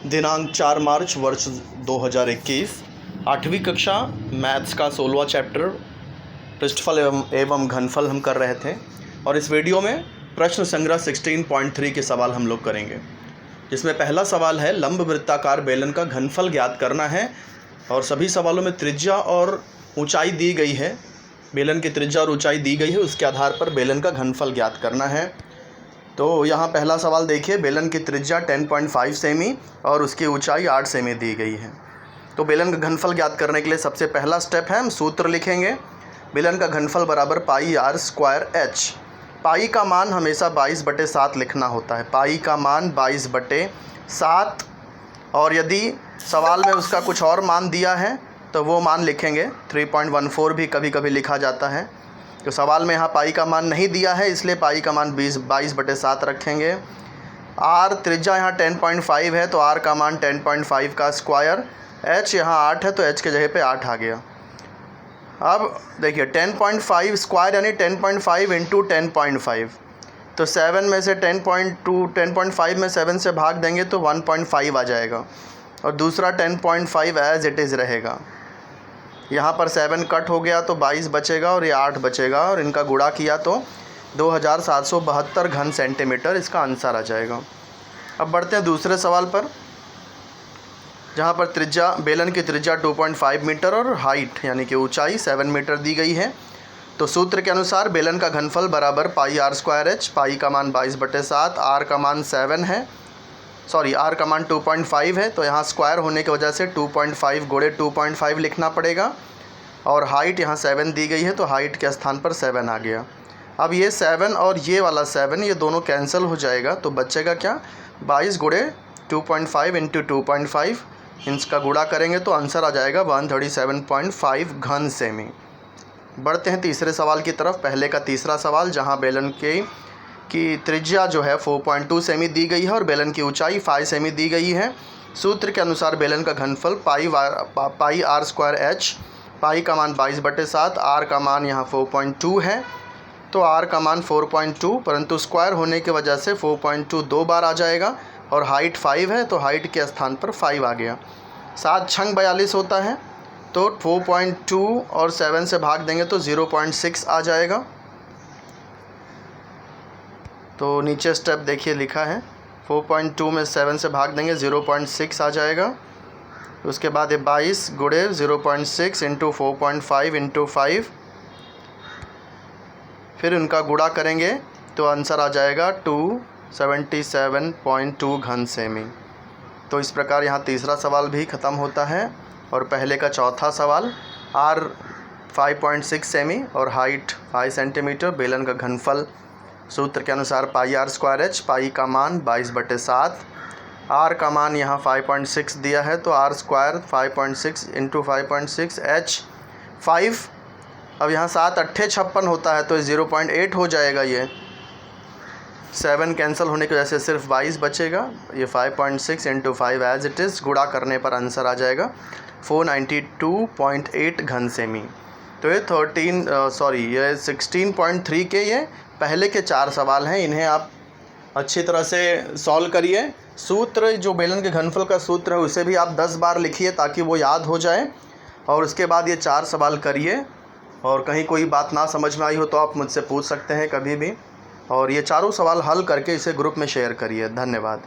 दिनांक 4 मार्च वर्ष 2021, 8वीं कक्षा मैथ्स का 16वां चैप्टर पृष्ठफल एवं घनफल हम कर रहे थे। और इस वीडियो में प्रश्न संग्रह 16.3 के सवाल हम लोग करेंगे, जिसमें पहला सवाल है लंब वृत्ताकार बेलन का घनफल ज्ञात करना है। और सभी सवालों में त्रिज्या और ऊंचाई दी गई है, बेलन की त्रिज्या और ऊंचाई दी गई है, उसके आधार पर बेलन का घनफल ज्ञात करना है। तो यहाँ पहला सवाल देखिए, बेलन की त्रिज्या 10.5 सेमी और उसकी ऊंचाई 8 सेमी दी गई है। तो बेलन का घनफल ज्ञात करने के लिए सबसे पहला स्टेप है, हम सूत्र लिखेंगे। बेलन का घनफल बराबर पाई आर स्क्वायर एच। पाई का मान हमेशा 22/7 लिखना होता है, पाई का मान 22/7। और यदि सवाल में उसका कुछ और मान दिया है तो वो मान लिखेंगे। 3.14 भी कभी कभी लिखा जाता है। तो सवाल में यहाँ पाई का मान नहीं दिया है, इसलिए पाई का मान 22/7 रखेंगे। आर त्रिज्या यहाँ 10.5 है, तो आर का मान 10.5 का स्क्वायर। एच यहाँ 8 है, तो एच के जगह पे 8 आ गया। अब देखिए 10.5 स्क्वायर यानी 10.5 इंटू 10.5, तो 7 में से 10.5 में 7 से भाग देंगे तो 1.5 आ जाएगा। और दूसरा 10.5 एज इट इज़ रहेगा। यहाँ पर 7 कट हो गया तो 22 बचेगा और ये 8 बचेगा, और इनका गुणा किया तो 2772 घन सेंटीमीटर इसका आंसर आ जाएगा। अब बढ़ते हैं दूसरे सवाल पर, जहाँ पर त्रिज्या बेलन की त्रिज्या 2.5 मीटर और हाइट यानी कि ऊंचाई 7 मीटर दी गई है। तो सूत्र के अनुसार बेलन का घनफल बराबर पाई आर स्क्वायर एच। पाई का मान 22/7, आर का मान 7 है, सॉरी आर का मान 2.5 है, तो यहाँ स्क्वायर होने की वजह से 2.5 गुणे 2.5 लिखना पड़ेगा। और हाइट यहाँ 7 दी गई है, तो हाइट के स्थान पर 7 आ गया। अब ये 7 और ये वाला 7 ये दोनों कैंसिल हो जाएगा, तो बचेगा क्या, 22 गुणे 2.5 इंटू 2.5, इसका गुणा करेंगे तो आंसर आ जाएगा 137.5 घन सेमी। बढ़ते हैं तीसरे सवाल की तरफ। पहले का तीसरा सवाल, जहाँ बेलन की त्रिज्या जो है 4.2 सेमी दी गई है और बेलन की ऊंचाई 5 सेमी दी गई है। सूत्र के अनुसार बेलन का घनफल पाई आर स्क्वायर एच। पाई का मान 22/7, आर का मान यहाँ 4.2 है, तो आर का मान 4.2, परंतु स्क्वायर होने की वजह से 4.2 दो बार आ जाएगा। और हाइट 5 है, तो हाइट के स्थान पर 5 आ गया। 7 छंग 42 होता है, तो 4.2 और 7 से भाग देंगे तो 0.6 आ जाएगा। तो नीचे स्टेप देखिए लिखा है, 4.2 में 7 से भाग देंगे 0.6 आ जाएगा। उसके बाद ये 22 गुणे 0.6 इंटू 4.5 इंटू 5, फिर उनका गुणा करेंगे तो आंसर आ जाएगा 277.2 घन सेमी। तो इस प्रकार यहाँ तीसरा सवाल भी ख़त्म होता है। और पहले का चौथा सवाल, आर 5.6 सेमी और हाइट 5 सेंटीमीटर, बेलन का घनफल सूत्र के अनुसार पाई आर स्क्वायर एच। पाई का मान 22/7, आर का मान यहाँ 5.6 दिया है, तो आर स्क्वायर 5.6 इंटू 5.6 एच 5। अब यहाँ 7 8 56 होता है, तो 0.8 हो जाएगा। ये 7 कैंसिल होने की वजह से सिर्फ 22 बचेगा। ये 5.6 इंटू 5 एज इट इज़, गुणा करने पर आंसर आ जाएगा 492.8 घन सेमी। तो ये 16.3 के ये पहले के 4 सवाल हैं। इन्हें आप अच्छी तरह से सॉल्व करिए। सूत्र जो बेलन के घनफल का सूत्र है उसे भी आप 10 बार लिखिए ताकि वो याद हो जाए। और उसके बाद ये 4 सवाल करिए। और कहीं कोई बात ना समझ में आई हो तो आप मुझसे पूछ सकते हैं कभी भी। और ये चारों सवाल हल करके इसे ग्रुप में शेयर करिए। धन्यवाद।